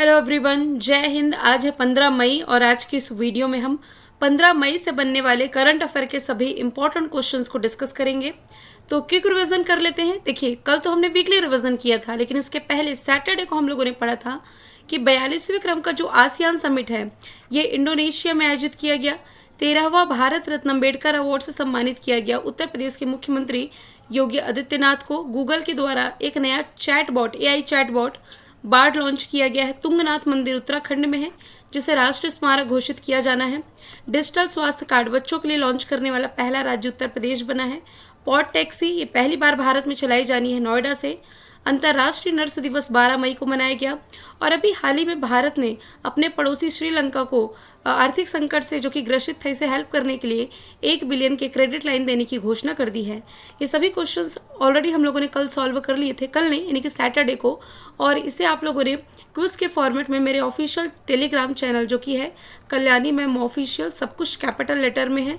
Hello everyone, जय हिंद। आज है 15 मई और आज की इस वीडियो में हम 15 मई से बनने वाले करंट अफेयर के सभी इंपॉर्टेंट क्वेश्चंस को डिस्कस करेंगे। तो क्विक रिवीजन कर लेते हैं। देखिए, कल तो हमने वीकली रिवीजन किया था, लेकिन इसके पहले सैटरडे को हम लोगों ने पढ़ा था कि 42वें क्रम का जो आसियान समिट है ये इंडोनेशिया में आयोजित किया गया। 13वां भारत रत्न अम्बेडकर अवार्ड से सम्मानित किया गया उत्तर प्रदेश के मुख्यमंत्री योगी आदित्यनाथ को। गूगल के द्वारा एक नया chatbot AI chatbot Bard launch किया गया है। तुंगनाथ मंदिर उत्तराखंड में है जिसे राष्ट्रीय स्मारक घोषित किया जाना है। डिजिटल स्वास्थ्य कार्ड बच्चों के लिए लॉन्च करने वाला पहला राज्य उत्तर प्रदेश बना है। पॉड टैक्सी ये पहली बार भारत में चलाई जानी है नोएडा से। अंतर्राष्ट्रीय नर्स दिवस 12 मई को मनाया गया। और अभी हाल ही में भारत ने अपने पड़ोसी श्रीलंका को आर्थिक संकट से जो कि ग्रसित था इसे हेल्प करने के लिए 1 बिलियन के क्रेडिट लाइन देने की घोषणा कर दी है। ये सभी क्वेश्चंस ऑलरेडी हम लोगों ने कल सॉल्व कर लिए थे, कल नहीं यानी कि सैटरडे को। और इसे आप लोगों ने क्विज के फॉर्मेट में मेरे ऑफिशियल टेलीग्राम चैनल जो कि है कल्याणी मैम ऑफिशियल, सब कुछ कैपिटल लेटर में है,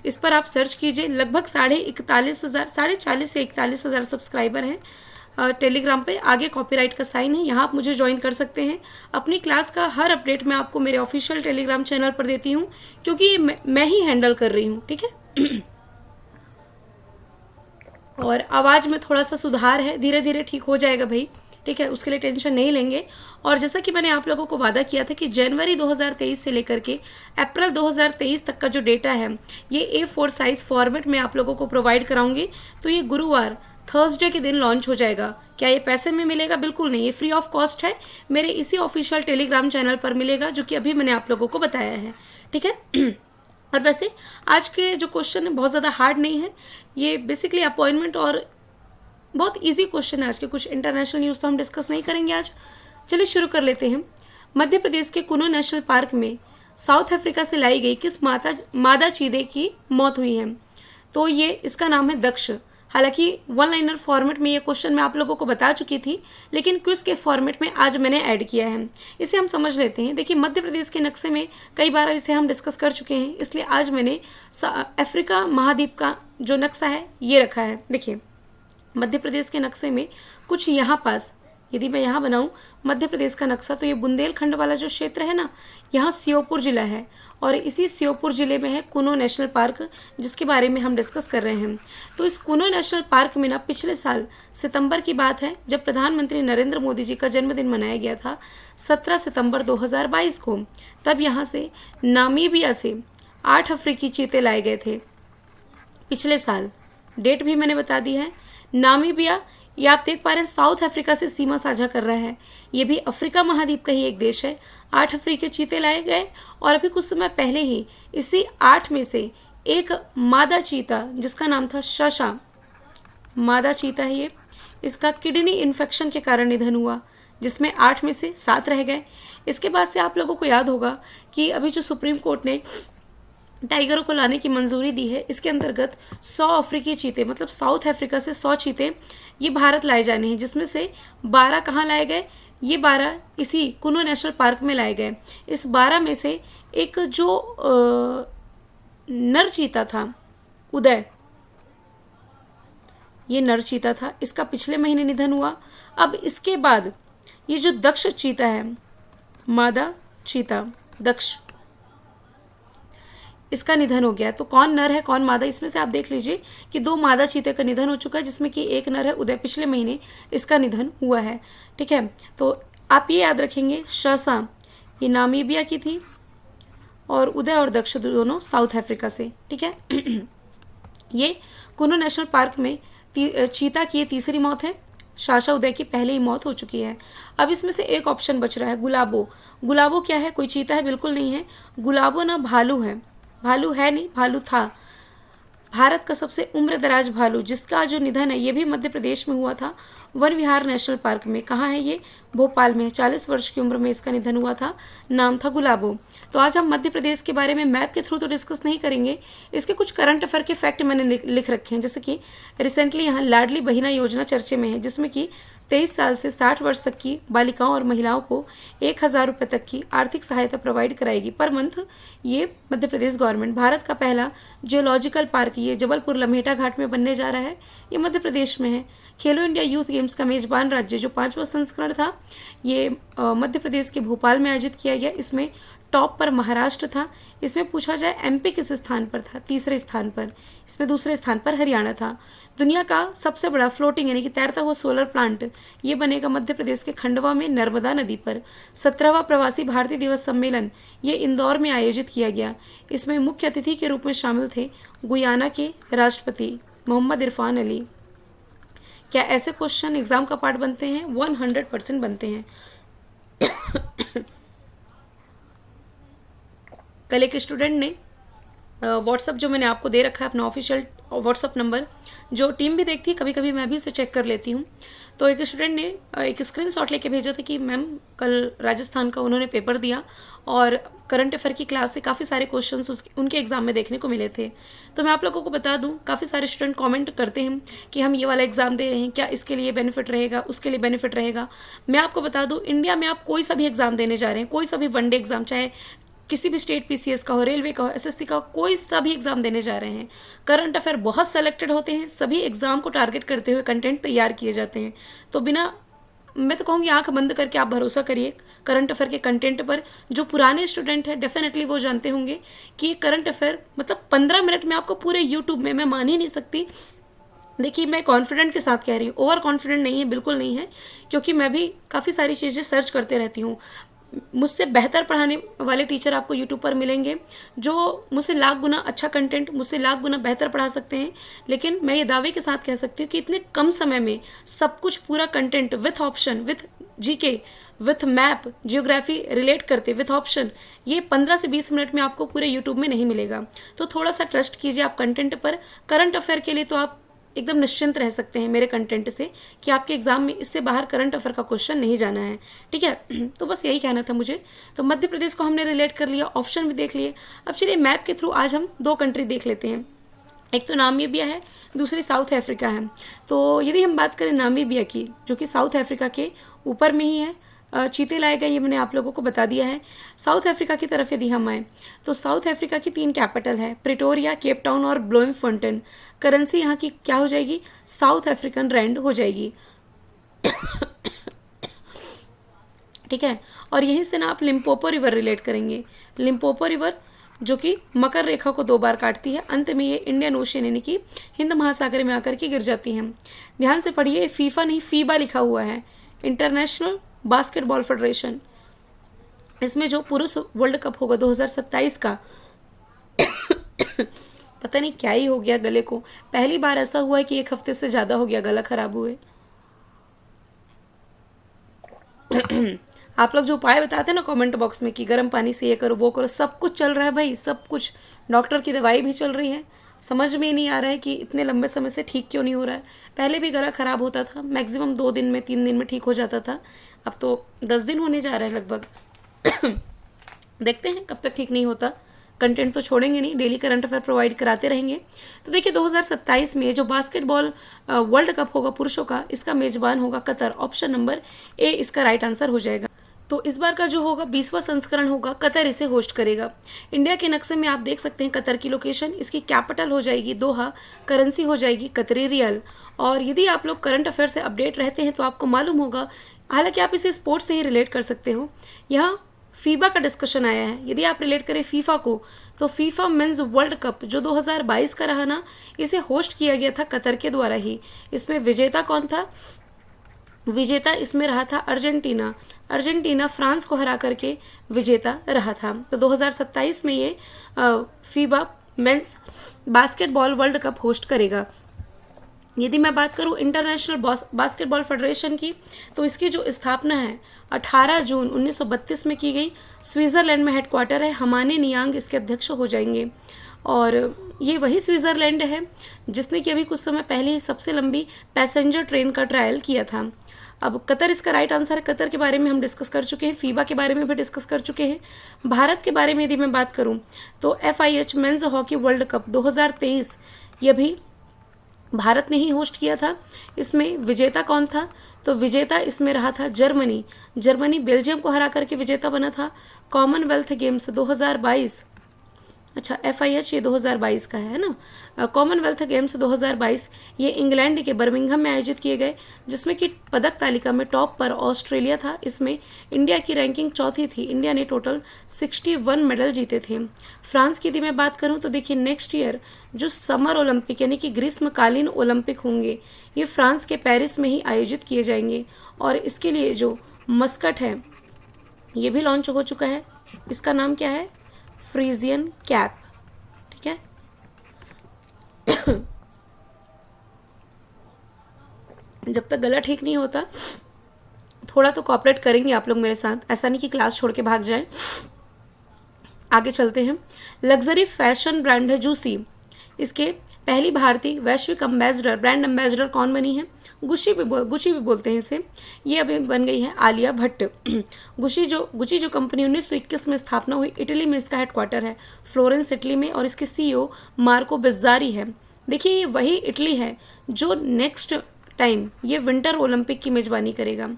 इस पर आप सर्च कीजिए। लगभग 40,000 से 41,000 सब्सक्राइबर हैं टेलीग्राम पे। आगे कॉपीराइट का साइन है, यहाँ आप मुझे ज्वाइन कर सकते हैं। अपनी क्लास का हर अपडेट मैं आपको मेरे ऑफिशियल टेलीग्राम चैनल पर देती हूँ, क्योंकि ये मैं ही हैंडल कर रही हूँ, ठीक है। और आवाज़ में थोड़ा सा सुधार है, धीरे धीरे ठीक हो जाएगा भाई, ठीक है, उसके लिए टेंशन नहीं लेंगे। और जैसा कि मैंने आप लोगों को वादा किया था कि जनवरी 2023 से लेकर के अप्रैल 2023 तक का जो डेटा है ये A4 साइज फॉर्मेट में आप लोगों को प्रोवाइड कराऊंगी। तो ये गुरुवार थर्सडे के दिन लॉन्च हो जाएगा। क्या ये पैसे में मिलेगा? बिल्कुल नहीं, ये फ्री ऑफ कॉस्ट है, मेरे इसी ऑफिशियल टेलीग्राम चैनल पर मिलेगा, जो कि अभी मैंने आप लोगों को बताया है, ठीक है। और वैसे आज के जो क्वेश्चन है बहुत ज़्यादा हार्ड नहीं है, ये बेसिकली अपॉइंटमेंट और बहुत इजी क्वेश्चन है। आज के कुछ इंटरनेशनल न्यूज़ तो हम डिस्कस नहीं करेंगे आज। चलिए शुरू कर लेते हैं। मध्य प्रदेश के कुनो नेशनल पार्क में साउथ अफ्रीका से लाई गई किस मादा चीते की मौत हुई है? तो ये इसका नाम है दक्ष। हालांकि वन लाइनर फॉर्मेट में ये क्वेश्चन मैं आप लोगों को बता चुकी थी, लेकिन क्विज के फॉर्मेट में आज मैंने ऐड किया है। इसे हम समझ लेते हैं। देखिए, मध्य प्रदेश के नक्शे में कई बार इसे हम डिस्कस कर चुके हैं, इसलिए आज मैंने अफ्रीका महाद्वीप का जो नक्शा है ये रखा है। देखिए, मध्य प्रदेश के नक्शे में कुछ यहाँ पास, यदि मैं यहाँ बनाऊँ मध्य प्रदेश का नक्शा, तो ये बुंदेलखंड वाला जो क्षेत्र है ना, यहाँ श्योपुर जिला है और इसी श्योपुर जिले में है कुनो नेशनल पार्क, जिसके बारे में हम डिस्कस कर रहे हैं। तो इस कुनो नेशनल पार्क में ना पिछले साल सितंबर की बात है जब प्रधानमंत्री नरेंद्र मोदी जी का जन्मदिन मनाया गया था 17 सितंबर 2022 को। तब यहाँ से नामीबिया से 8 अफ्रीकी चीते लाए गए थे पिछले साल। डेट भी मैंने बता दी है। नामीबिया, ये आप देख पा रहे हैं, साउथ अफ्रीका से सीमा साझा कर रहा है। ये भी अफ्रीका महाद्वीप का ही एक देश है। 8 अफ्रीकी चीते लाए गए और अभी कुछ समय पहले ही इसी 8 में से एक मादा चीता जिसका नाम था शशा, मादा चीता है ये, इसका किडनी इन्फेक्शन के कारण निधन हुआ, जिसमें 8 में से 7 रह गए। इसके बाद से आप लोगों को याद होगा कि अभी जो सुप्रीम कोर्ट ने टाइगरों को लाने की मंजूरी दी है, इसके अंतर्गत 100 अफ्रीकी चीते, मतलब साउथ अफ्रीका से 100 चीते ये भारत लाए जाने हैं, जिसमें से 12 कहाँ लाए गए? ये 12 इसी कुनो नेशनल पार्क में लाए गए। इस 12 में से एक जो नर चीता था उदय, ये नर चीता था, इसका पिछले महीने निधन हुआ। अब इसके बाद ये जो दक्ष चीता है, मादा चीता दक्ष, इसका निधन हो गया। तो कौन नर है कौन मादा, इसमें से आप देख लीजिए कि 2 मादा चीते का निधन हो चुका है, जिसमें कि एक नर है उदय, पिछले महीने इसका निधन हुआ है, ठीक है। तो आप ये याद रखेंगे, शशा ये नामीबिया की थी और उदय और दक्ष दोनों साउथ अफ्रीका से, ठीक है। ये कुनो नेशनल पार्क में चीता की ये तीसरी मौत है। शाशा उदय की पहले ही मौत हो चुकी है। अब इसमें से एक ऑप्शन बच रहा है, गुलाबो। गुलाबो क्या है? कोई चीता है? बिल्कुल नहीं है। गुलाबो ना भालू है, भालू है नहीं, भालू था। भारत का सबसे उम्र दराज भालू जिसका जो निधन है ये भी मध्य प्रदेश में हुआ था, वन विहार नेशनल पार्क में। कहाँ है ये? भोपाल में। 40 वर्ष की उम्र में इसका निधन हुआ था, नाम था गुलाबो। तो आज हम मध्य प्रदेश के बारे में मैप के थ्रू तो डिस्कस नहीं करेंगे, इसके कुछ करंट अफेयर के फैक्ट मैंने लिख रखे हैं। जैसे कि रिसेंटली यहाँ लाडली बहिना योजना चर्चे में है, जिसमें कि 23 साल से 60 वर्ष तक की बालिकाओं और महिलाओं को 1,000 रुपये तक की आर्थिक सहायता प्रोवाइड कराएगी पर मंथ। ये मध्य प्रदेश गवर्नमेंट। भारत का पहला जियोलॉजिकल पार्क ये जबलपुर लम्हेटा घाट में बनने जा रहा है, ये मध्य प्रदेश में है। खेलो इंडिया यूथ गेम्स का मेजबान राज्य जो 5वां संस्करण था ये मध्य प्रदेश के भोपाल में आयोजित किया गया। इसमें टॉप पर महाराष्ट्र था। इसमें पूछा जाए एमपी किस स्थान पर था, तीसरे स्थान पर। इसमें दूसरे स्थान पर हरियाणा था। दुनिया का सबसे बड़ा फ्लोटिंग यानी कि तैरता हुआ सोलर प्लांट ये बनेगा मध्य प्रदेश के खंडवा में नर्मदा नदी पर। 17वां प्रवासी भारतीय दिवस सम्मेलन ये इंदौर में आयोजित किया गया। इसमें मुख्य अतिथि के रूप में शामिल थे गुयाना के राष्ट्रपति मोहम्मद इरफान अली। क्या ऐसे क्वेश्चन एग्जाम का पार्ट बनते हैं? 100% बनते हैं। कल एक स्टूडेंट ने व्हाट्सअप जो मैंने आपको दे रखा है अपना ऑफिशियल व्हाट्सअप नंबर, जो टीम भी देखती है कभी कभी मैं भी उसे चेक कर लेती हूँ, तो एक स्टूडेंट ने एक स्क्रीनशॉट लेके भेजा था कि मैम कल राजस्थान का उन्होंने पेपर दिया और करंट अफेयर की क्लास से काफ़ी सारे क्वेश्चंस उनके एग्जाम में देखने को मिले थे। तो मैं आप लोगों को बता दूं, काफ़ी सारे स्टूडेंट कमेंट करते हैं कि हम ये वाला एग्ज़ाम दे रहे हैं, क्या इसके लिए बेनिफिट रहेगा, उसके लिए बेनिफिट रहेगा। मैं आपको बता दूं, इंडिया में आप कोई सा भी एग्ज़ाम देने जा रहे हैं, कोई सा भी वनडे एग्ज़ाम, चाहे किसी भी स्टेट पीसीएस का हो, रेलवे का हो, एसएससी का हो, कोई सा भी एग्ज़ाम देने जा रहे हैं, करंट अफेयर बहुत सेलेक्टेड होते हैं। सभी एग्ज़ाम को टारगेट करते हुए कंटेंट तैयार किए जाते हैं। तो बिना, मैं तो कहूँगी आंख बंद करके आप भरोसा करिए करंट अफेयर के कंटेंट पर। जो पुराने स्टूडेंट हैं डेफिनेटली वो जानते होंगे कि ये करंट अफेयर मतलब 15 मिनट में आपको पूरे यूट्यूब में, मैं मान ही नहीं सकती। देखिए मैं कॉन्फिडेंट के साथ कह रही हूँ, ओवर कॉन्फिडेंट नहीं है, बिल्कुल नहीं है, क्योंकि मैं भी काफ़ी सारी चीज़ें सर्च करते रहती हूँ। मुझसे बेहतर पढ़ाने वाले टीचर आपको यूट्यूब पर मिलेंगे जो मुझसे लाख गुना अच्छा कंटेंट, मुझसे लाख गुना बेहतर पढ़ा सकते हैं। लेकिन मैं ये दावे के साथ कह सकती हूँ कि इतने कम समय में सब कुछ पूरा content with option, with GK, with map, geography relate करते विथ ऑप्शन, ये 15 से 20 मिनट में आपको पूरे यूट्यूब में नहीं मिलेगा। तो थोड़ा सा ट्रस्ट कीजिए आप कंटेंट पर। करंट अफेयर के लिए तो आप एकदम निश्चिंत रह सकते हैं मेरे कंटेंट से कि आपके एग्जाम में इससे बाहर करंट अफेयर का क्वेश्चन नहीं जाना है, ठीक है। तो बस यही कहना था मुझे। तो मध्य प्रदेश को हमने रिलेट कर लिया, ऑप्शन भी देख लिए। अब चलिए मैप के थ्रू आज हम 2 कंट्री देख लेते हैं। एक तो नामीबिया है, दूसरी साउथ अफ्रीका है। तो यदि हम बात करें नामीबिया की, जो कि साउथ अफ्रीका के ऊपर में ही है, चीते लाए गए, ये मैंने आप लोगों को बता दिया है। साउथ अफ्रीका की तरफ यदि हम आए तो साउथ अफ्रीका की 3 कैपिटल है, प्रिटोरिया, केप टाउन और ब्लोमफोंटेन। करेंसी यहाँ की क्या हो जाएगी? साउथ अफ्रीकन रैंड हो जाएगी, ठीक है। और यहीं से ना आप लिम्पोपो रिवर रिलेट करेंगे। लिम्पोपो रिवर जो कि मकर रेखा को 2 बार काटती है, अंत में ये इंडियन ओशियन यानी कि हिंद महासागर में आकर के गिर जाती हैं। ध्यान से पढ़िए, फीफा नहीं फीबा लिखा हुआ है, इंटरनेशनल बास्केटबॉल फेडरेशन। इसमें जो पुरुष वर्ल्ड कप होगा 2027 का पता नहीं क्या ही हो गया गले को, पहली बार ऐसा हुआ है कि 1 हफ्ते से ज़्यादा हो गया गला खराब हुए। आप लोग जो उपाय बताते हैं ना कमेंट बॉक्स में कि गर्म पानी से ये करो वो करो, सब कुछ चल रहा है भाई, सब कुछ। डॉक्टर की दवाई भी चल रही है, समझ में नहीं आ रहा है कि इतने लंबे समय से ठीक क्यों नहीं हो रहा है। पहले भी गला ख़राब होता था, मैक्सिमम 2 दिन में 3 दिन में ठीक हो जाता था, अब तो 10 दिन होने जा रहे हैं लगभग। देखते हैं कब तक ठीक नहीं होता। कंटेंट तो छोड़ेंगे नहीं, डेली करंट अफेयर प्रोवाइड कराते रहेंगे। तो देखिए 2027 में जो बास्केटबॉल वर्ल्ड कप होगा पुरुषों का, इसका मेजबान होगा कतर। ऑप्शन नंबर ए इसका राइट आंसर हो जाएगा। तो इस बार का जो होगा 20वां संस्करण होगा, कतर इसे होस्ट करेगा। इंडिया के नक्शे में आप देख सकते हैं कतर की लोकेशन, इसकी कैपिटल हो जाएगी दोहा, करेंसी हो जाएगी कतरी रियल। और यदि आप लोग करंट अफेयर से अपडेट रहते हैं तो आपको मालूम होगा, हालांकि आप इसे स्पोर्ट्स से ही रिलेट कर सकते हो, यहाँ फीबा का डिस्कशन आया है। यदि आप रिलेट करें फीफा को, तो फीफा मेंस वर्ल्ड कप जो 2022 का रहा ना, इसे होस्ट किया गया था कतर के द्वारा ही। इसमें विजेता कौन था? विजेता इसमें रहा था अर्जेंटीना। अर्जेंटीना फ्रांस को हरा करके विजेता रहा था। तो 2027 में ये FIBA men's basketball world cup host करेगा। यदि मैं बात करूं इंटरनेशनल बास्केटबॉल फेडरेशन की, तो इसकी जो स्थापना है 18 जून 1932 में की गई। स्विट्ज़रलैंड में हेडक्वार्टर है, हमाने नियांग इसके अध्यक्ष हो जाएंगे। और ये वही स्विट्ज़रलैंड है जिसने कि अभी कुछ समय पहले ही सबसे लंबी पैसेंजर ट्रेन का ट्रायल किया था। अब कतर इसका राइट आंसर है। कतर के बारे में हम डिस्कस कर चुके हैं, फीबा के बारे में भी डिस्कस कर चुके हैं। भारत के बारे में यदि मैं बात करूं तो FIH men's hockey world cup 2023 ये भी भारत ने ही होस्ट किया था। इसमें विजेता कौन था? तो विजेता इसमें रहा था जर्मनी। जर्मनी बेल्जियम को हरा करके विजेता बना था। कॉमनवेल्थ गेम्स 2022 अच्छा, FIH ये 2022 का है ना। कॉमनवेल्थ गेम्स 2022 ये इंग्लैंड के बर्मिंघम में आयोजित किए गए, जिसमें कि पदक तालिका में टॉप पर ऑस्ट्रेलिया था। इसमें इंडिया की रैंकिंग चौथी थी। इंडिया ने टोटल 61 मेडल जीते थे। फ्रांस की यदि मैं बात करूं तो देखिए नेक्स्ट ईयर जो समर ओलंपिक यानी कि ग्रीष्मकालीन ओलंपिक होंगे, ये फ्रांस के पेरिस में ही आयोजित किए जाएंगे। और इसके लिए जो मस्कट है ये भी लॉन्च हो चुका है। इसका नाम क्या है? Friesian cap. ठीक है। जब तक गला ठीक नहीं होता थोड़ा तो कॉपरेट करेंगे आप लोग मेरे साथ, ऐसा नहीं कि क्लास छोड़ के भाग जाए। आगे चलते हैं। लग्जरी फैशन ब्रांड है जूसी। इसके पहली भारतीय वैश्विक ब्रांड एम्बेसडर कौन बनी है? गुची भी बोलते हैं इसे। ये अभी बन गई है आलिया भट्ट। गुची जो कंपनी 1921 में स्थापना हुई, इटली में इसका हेडक्वार्टर है, फ्लोरेंस इटली में, और इसके CEO मार्को बिज़ारी है। देखिए ये वही इटली है जो नेक्स्ट टाइम ये विंटर ओलंपिक की मेज़बानी करेगा।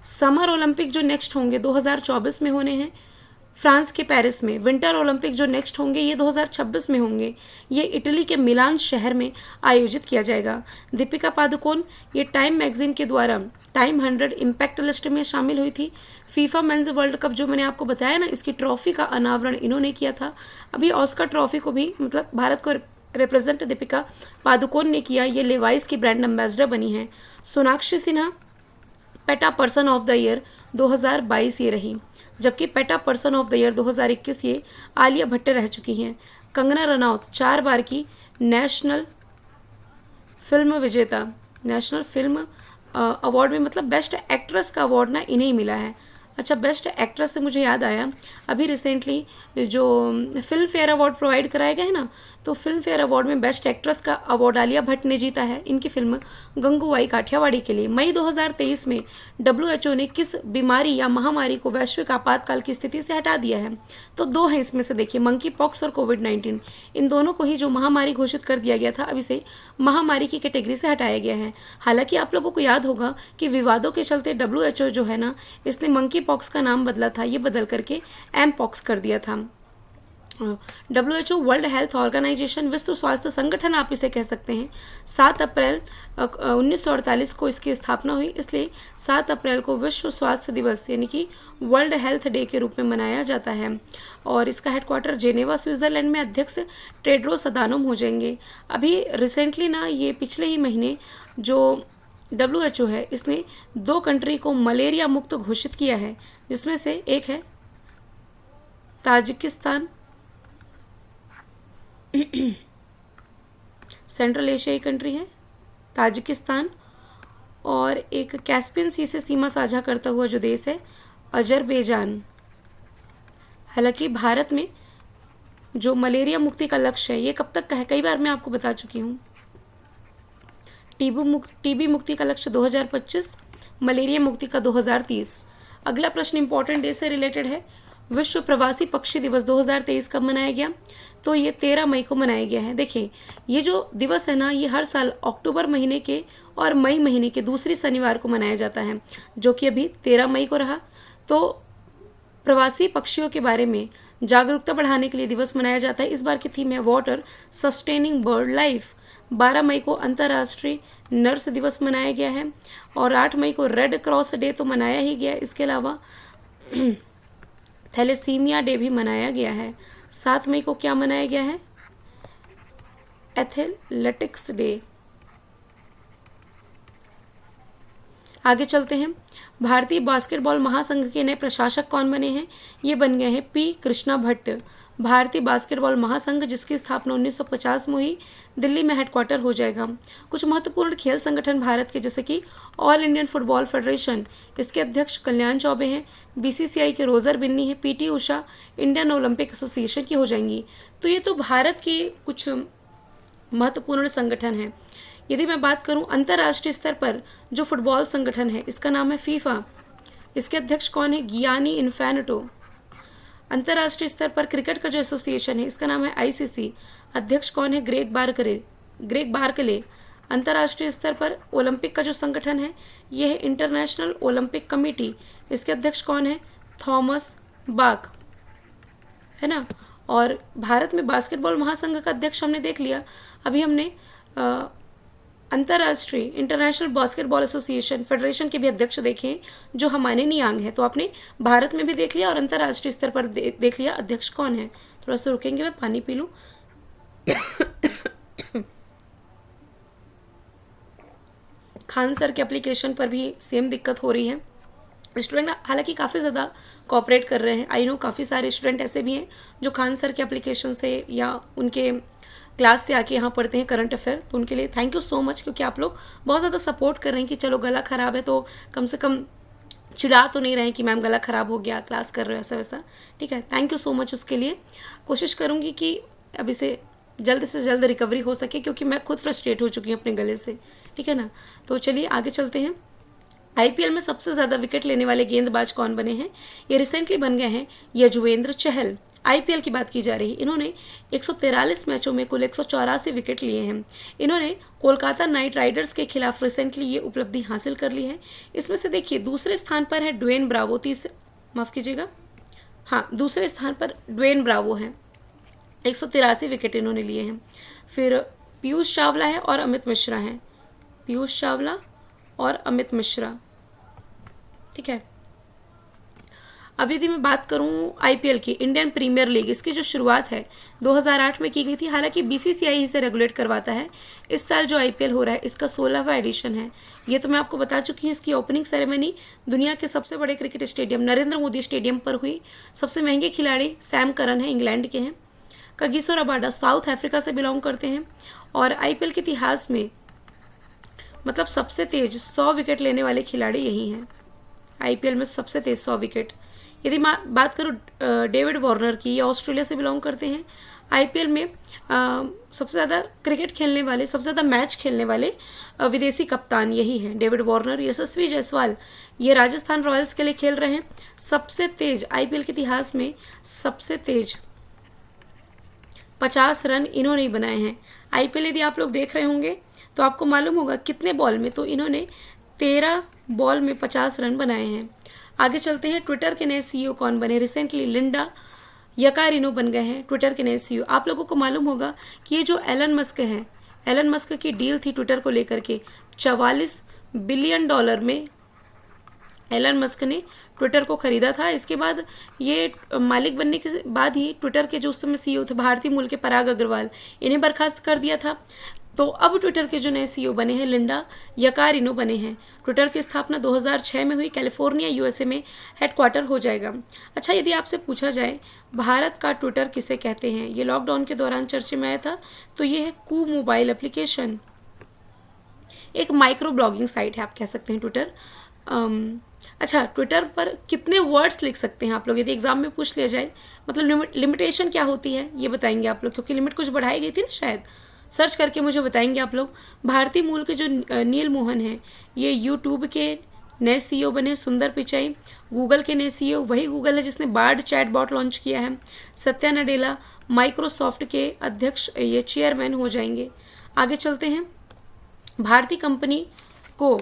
समर ओलंपिक जो नेक्स्ट होंगे 2024 में होने हैं फ्रांस के पेरिस में। विंटर ओलंपिक जो नेक्स्ट होंगे ये 2026 में होंगे, ये इटली के मिलान शहर में आयोजित किया जाएगा। दीपिका पादुकोण ये टाइम मैगजीन के द्वारा टाइम 100 इम्पैक्ट लिस्ट में शामिल हुई थी। फीफा मेंस वर्ल्ड कप जो मैंने आपको बताया ना, इसकी ट्रॉफी का अनावरण इन्होंने किया था। अभी ऑस्कर ट्रॉफी को भी मतलब भारत को रिप्रेजेंट दीपिका पादुकोण ने किया। ये लेवाइस की ब्रांड एम्बेसडर बनी है। Sonakshi Sinha PETA person of the year 2022 ये रही, जबकि PETA person of the year 2021 ये आलिया भट्ट रह चुकी हैं। कंगना रनौत 4 बार की नेशनल फिल्म अवार्ड में मतलब बेस्ट एक्ट्रेस का अवार्ड ना इन्हें ही मिला है। अच्छा, बेस्ट एक्ट्रेस से मुझे याद आया, अभी रिसेंटली जो फिल्म फेयर अवार्ड प्रोवाइड कराए गए हैं ना, तो फिल्म फेयर अवार्ड में बेस्ट एक्ट्रेस का अवार्ड आलिया भट्ट ने जीता है इनकी फिल्म गंगूबाई काठियावाड़ी के लिए। मई 2023 में WHO ने किस बीमारी या महामारी को वैश्विक आपातकाल की स्थिति से हटा दिया है? तो 2 हैं इसमें से, देखिए मंकी पॉक्स और कोविड-19, इन दोनों को ही जो महामारी घोषित कर दिया गया था अब इसे महामारी की कैटेगरी से हटाया गया है। हालांकि आप लोगों को याद होगा कि विवादों के चलते WHO जो है ना, इसने मंकी पॉक्स का नाम बदला था, ये बदल करके एम पॉक्स कर दिया था। WHO वर्ल्ड हेल्थ ऑर्गेनाइजेशन, विश्व स्वास्थ्य संगठन आप इसे कह सकते हैं, 7 अप्रैल 1948 को इसकी स्थापना हुई, इसलिए 7 अप्रैल को विश्व स्वास्थ्य दिवस यानी कि वर्ल्ड हेल्थ डे के रूप में मनाया जाता है। और इसका हेडक्वार्टर जेनेवा स्विट्ज़रलैंड में। अध्यक्ष टेड्रोस अधानोम हो जाएंगे। अभी रिसेंटली ना ये पिछले ही महीने जो WHO है इसने 2 कंट्री को मलेरिया मुक्त घोषित किया है, जिसमें से एक है ताजिकिस्तान, सेंट्रल एशियाई कंट्री है ताजिकिस्तान, और एक कैस्पियन सी से सीमा साझा करता हुआ जो देश है अजरबैजान। हालांकि भारत में जो मलेरिया मुक्ति का लक्ष्य है ये कब तक का है, कई बार मैं आपको बता चुकी हूँ। टीबी मुक्ति का लक्ष्य 2025, मलेरिया मुक्ति का 2030। अगला प्रश्न इंपॉर्टेंट डे से रिलेटेड है। विश्व प्रवासी पक्षी दिवस 2023 कब मनाया गया? तो ये 13 मई को मनाया गया है। देखिए ये जो दिवस है ना, ये हर साल अक्टूबर महीने के और मई महीने के दूसरी शनिवार को मनाया जाता है, जो कि अभी 13 मई को रहा। तो प्रवासी पक्षियों के बारे में जागरूकता बढ़ाने के लिए दिवस मनाया जाता है। इस बार की थीम है वाटर सस्टेनिंग बर्ड लाइफ। 12 मई को अंतर्राष्ट्रीय नर्स दिवस मनाया गया है, और 8 मई को रेड क्रॉस डे तो मनाया ही गया। इसके अलावा थैलेसीमिया डे भी मनाया गया है। 7 मई को क्या मनाया गया है? Athletics day. आगे चलते हैं। भारतीय बास्केटबॉल महासंघ के नए प्रशासक कौन बने हैं? ये बन गए हैं पी कृष्णा भट्ट। भारतीय बास्केटबॉल महासंघ जिसकी स्थापना 1950 में हुई, दिल्ली में हेडक्वार्टर हो जाएगा। कुछ महत्वपूर्ण खेल संगठन भारत के जैसे कि ऑल इंडियन फुटबॉल फेडरेशन, इसके अध्यक्ष कल्याण चौबे हैं। BCCI के रोजर बिन्नी है। PT Usha Indian Olympic association की हो जाएंगी। तो ये तो भारत के कुछ महत्वपूर्ण संगठन हैं। यदि मैं बात करूं अंतर्राष्ट्रीय स्तर पर जो फुटबॉल संगठन है इसका नाम है फीफा। इसके अध्यक्ष कौन है? गियानी इन्फैंटो। अंतर्राष्ट्रीय स्तर पर क्रिकेट का जो एसोसिएशन है इसका नाम है ICC। अध्यक्ष कौन है? Greg Barclay. अंतर्राष्ट्रीय स्तर पर ओलंपिक का जो संगठन है यह है इंटरनेशनल ओलंपिक कमेटी। इसके अध्यक्ष कौन है? थॉमस बाक, है ना। और भारत में बास्केटबॉल महासंघ का अध्यक्ष हमने देख लिया। अभी हमने अंतर्राष्ट्रीय इंटरनेशनल बास्केटबॉल एसोसिएशन फेडरेशन के भी अध्यक्ष देखे हैं जो हमारे नियांग हैं। तो आपने भारत में भी देख लिया और अंतर्राष्ट्रीय स्तर पर देख लिया अध्यक्ष कौन है। थोड़ा सा रुकेंगे, मैं पानी पी लूँ। खान सर के एप्लीकेशन पर भी सेम दिक्कत हो रही है। स्टूडेंट हालांकि काफ़ी ज़्यादा कोऑपरेट कर रहे हैं। आई नो काफ़ी सारे स्टूडेंट ऐसे भी हैं जो खान सर के एप्लीकेशन से या उनके क्लास से आके यहाँ पढ़ते हैं करंट अफेयर। तो उनके लिए थैंक यू सो मच, क्योंकि आप लोग बहुत ज़्यादा सपोर्ट कर रहे हैं कि चलो गला ख़राब है तो कम से कम चिढ़ा तो नहीं रहे हैं कि मैम गला ख़राब हो गया, क्लास कर रहे हो ऐसा वैसा। ठीक है, थैंक यू सो मच उसके लिए। कोशिश करूँगी कि अभी से जल्द रिकवरी हो सके, क्योंकि मैं खुद फ्रस्ट्रेट हो चुकी हूँ अपने गले से। ठीक है ना, तो चलिए आगे चलते हैं। आईपीएल में सबसे ज़्यादा विकेट लेने वाले गेंदबाज कौन बने हैं? ये रिसेंटली बन गए हैं यजुवेंद्र चहल। आईपीएल की बात की जा रही है। इन्होंने 143 मैचों में कुल 184 विकेट लिए हैं। इन्होंने कोलकाता नाइट राइडर्स के खिलाफ रिसेंटली ये उपलब्धि हासिल कर ली है। इसमें से देखिए दूसरे स्थान पर है ड्वेन ब्रावो, दूसरे स्थान पर ड्वेन ब्रावो हैं, 183 विकेट इन्होंने लिए हैं। फिर पीयूष चावला है और अमित मिश्रा हैं, पीयूष चावला और अमित मिश्रा। ठीक है, अब यदि मैं बात करूं आईपीएल की, इंडियन प्रीमियर लीग, इसकी जो शुरुआत है 2008 में की गई थी। हालांकि बीसीसीआई इसे रेगुलेट करवाता है। इस साल जो आईपीएल हो रहा है इसका 16वां एडिशन है। ये तो मैं आपको बता चुकी हूँ। इसकी ओपनिंग सेरेमनी दुनिया के सबसे बड़े cricket stadium Narendra Modi stadium पर हुई। सबसे महंगे खिलाड़ी सैम करन हैं, इंग्लैंड के हैं। कागिसो रबाडा साउथ अफ्रीका से बिलोंग करते हैं। और आईपीएल के इतिहास में मतलब सबसे तेज 100 विकेट लेने वाले खिलाड़ी यही हैं। आईपीएल में सबसे तेज 100 विकेट। यदि मैं बात करूँ डेविड वार्नर की, ये ऑस्ट्रेलिया से बिलोंग करते हैं। आईपीएल में सबसे ज़्यादा क्रिकेट खेलने वाले, सबसे ज़्यादा मैच खेलने वाले विदेशी कप्तान यही हैं, डेविड वार्नर। यशस्वी जायसवाल ये राजस्थान रॉयल्स के लिए खेल रहे हैं। सबसे तेज आईपीएल के इतिहास में सबसे तेज 50 रन इन्होंने ही बनाए हैं। आईपीएल यदि आप लोग देख रहे होंगे तो आपको मालूम होगा कितने बॉल में, तो इन्होंने 13 बॉल में 50 रन बनाए हैं। आगे चलते हैं, ट्विटर के नए सीईओ कौन बने? रिसेंटली लिंडा यकारिनो बन गए हैं ट्विटर के नए सीईओ। आप लोगों को मालूम होगा कि ये जो एलन मस्क है, एलन मस्क की डील थी ट्विटर को लेकर के, $44 बिलियन में एलन मस्क ने ट्विटर को ख़रीदा था। इसके बाद ये मालिक बनने के बाद ही ट्विटर के जो उस समय सीईओ थे भारतीय मूल के पराग अग्रवाल, इन्हें बर्खास्त कर दिया था। तो अब ट्विटर के जो नए सीईओ बने हैं लिंडा यकारिनो बने हैं। ट्विटर की स्थापना 2006 में हुई। कैलिफोर्निया यूएसए में हेडक्वार्टर हो जाएगा। अच्छा, यदि आपसे पूछा जाए भारत का ट्विटर किसे कहते हैं, ये लॉकडाउन के दौरान चर्चे में आया था। तो ये है कू मोबाइल एप्लीकेशन, एक माइक्रो ब्लॉगिंग साइट है, आप कह सकते हैं ट्विटर। अच्छा, ट्विटर पर कितने वर्ड्स लिख सकते हैं आप लोग, यदि एग्जाम में पूछ लिया जाए? मतलब लिमिटेशन क्या होती है ये बताएंगे आप लोग, क्योंकि लिमिट कुछ बढ़ाई गई थी ना, शायद सर्च करके मुझे बताएंगे आप लोग। भारतीय मूल के जो नील मोहन हैं ये यूट्यूब के नए सीईओ बने। सुंदर पिचाई गूगल के नए सीईओ, वही गूगल है जिसने बार्ड चैटबॉट लॉन्च किया है। सत्या नडेला माइक्रोसॉफ्ट के अध्यक्ष, ये चेयरमैन हो जाएंगे। आगे चलते हैं, भारतीय कंपनी को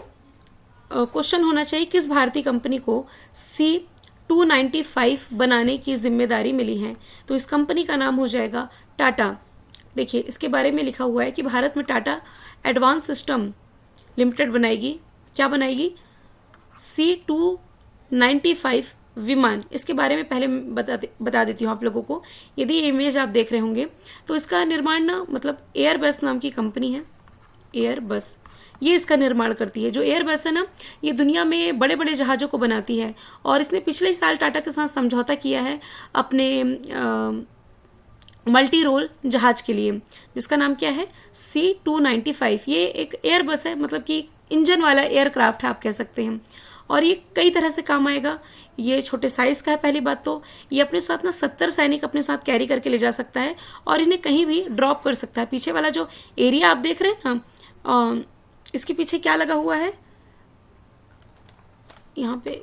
क्वेश्चन होना चाहिए, किस भारतीय कंपनी को C295 बनाने की जिम्मेदारी मिली है? तो इस कंपनी का नाम हो जाएगा टाटा। देखिए इसके बारे में लिखा हुआ है कि भारत में टाटा एडवांस सिस्टम लिमिटेड बनाएगी। क्या बनाएगी? C295 विमान। इसके बारे में पहले बता देती हूँ आप लोगों को। यदि ये इमेज आप देख रहे होंगे तो इसका निर्माण ना, मतलब एयरबस नाम की कंपनी है, एयरबस, ये इसका निर्माण करती है। जो एयरबस है ना, ये दुनिया में बड़े बड़े जहाज़ों को बनाती है। और इसने पिछले ही साल टाटा के साथ समझौता किया है अपने मल्टी रोल जहाज़ के लिए, जिसका नाम क्या है? C295। ये एक एयरबस है, मतलब कि इंजन वाला एयरक्राफ्ट है, आप कह सकते हैं। और ये कई तरह से काम आएगा। ये छोटे साइज़ का है। पहली बात तो ये अपने साथ ना 70 सैनिक अपने साथ कैरी करके ले जा सकता है और इन्हें कहीं भी ड्रॉप कर सकता है। पीछे वाला जो एरिया आप देख रहे हैं ना, इसके पीछे क्या लगा हुआ है, यहाँ पे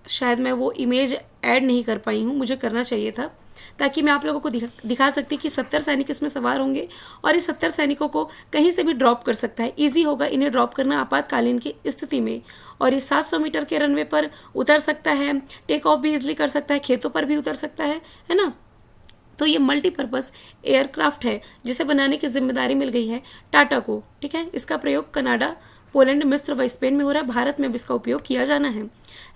शायद मैं वो इमेज ऐड नहीं कर पाई हूँ, मुझे करना चाहिए था, ताकि मैं आप लोगों को दिखा सकती कि 70 सैनिक इसमें सवार होंगे और इस 70 सैनिकों को कहीं से भी ड्रॉप कर सकता है। ईजी होगा इन्हें ड्रॉप करना आपातकालीन की स्थिति में। और ये 700 मीटर के रनवे पर उतर सकता है, टेक ऑफ भी इजली कर सकता है, खेतों पर भी उतर सकता है ना। तो ये मल्टीपर्पज़ एयरक्राफ्ट है जिसे बनाने की जिम्मेदारी मिल गई है टाटा को। ठीक है, इसका प्रयोग कनाडा, पोलैंड, मिस्र व स्पेन में हो रहा है। भारत में भी इसका उपयोग किया जाना है।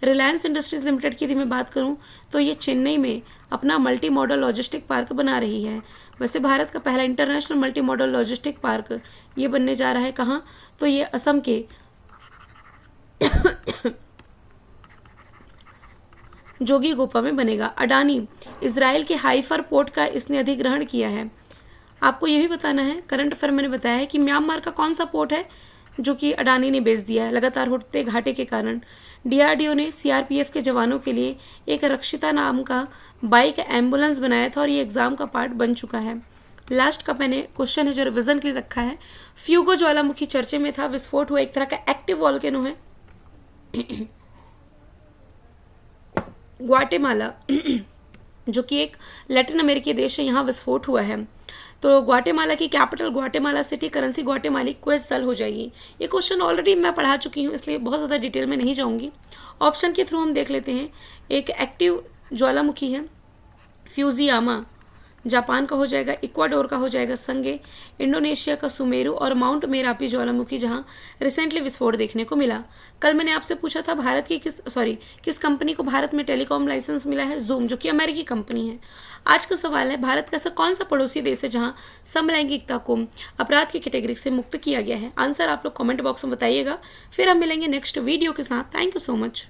रिलायंस इंडस्ट्रीज लिमिटेड की यदि मैं बात करूं तो ये चेन्नई में अपना मल्टी मॉडल लॉजिस्टिक पार्क बना रही है। वैसे भारत का पहला international multi modal logistic park ये बनने जा रहा है कहाँ, तो ये असम के जोगीघोपा में बनेगा। अडानी इजराइल के हाइफर पोर्ट का इसने अधिग्रहण किया है। आपको ये भी बताना है, करंट अफेयर मैंने बताया है कि म्यांमार का कौन सा पोर्ट है जो कि अडानी ने बेच दिया है लगातार होते घाटे के कारण। डीआरडीओ ने सीआरपीएफ के जवानों के लिए एक रक्षिता नाम का बाइक एम्बुलेंस बनाया था और ये एग्जाम का पार्ट बन चुका है। लास्ट का मैंने क्वेश्चन है जो रिविजन के लिए रखा है। फ्यूगो ज्वालामुखी चर्चे में था, विस्फोट हुआ, एक तरह का एक्टिव वॉल्केनो है। ग्वाटेमाला जो कि एक लैटिन अमेरिकी देश है, यहाँ विस्फोट हुआ है। तो ग्वाटेमाला की कैपिटल ग्वाटेमाला सिटी, करेंसी ग्वाटेमाली, क्वेश्चन सॉल्व हो जाएगी। ये क्वेश्चन ऑलरेडी मैं पढ़ा चुकी हूँ इसलिए बहुत ज़्यादा डिटेल में नहीं जाऊँगी। ऑप्शन के थ्रू हम देख लेते हैं। एक एक्टिव ज्वालामुखी है, फ्यूजियामा जापान का हो जाएगा, इक्वाडोर का हो जाएगा संगे, इंडोनेशिया का सुमेरु और माउंट मेरापी ज्वालामुखी जहां रिसेंटली विस्फोट देखने को मिला। कल मैंने आपसे पूछा था भारत की किस कंपनी को भारत में टेलीकॉम लाइसेंस मिला है, जूम, जो कि अमेरिकी कंपनी है। आज का सवाल है, भारत का ऐसा कौन सा पड़ोसी देश है जहां समलैंगिकता को अपराध की कैटेगरी से मुक्त किया गया है। आंसर आप लोग कमेंट बॉक्स में बताइएगा। फिर हम मिलेंगे नेक्स्ट वीडियो के साथ। Thank you so much.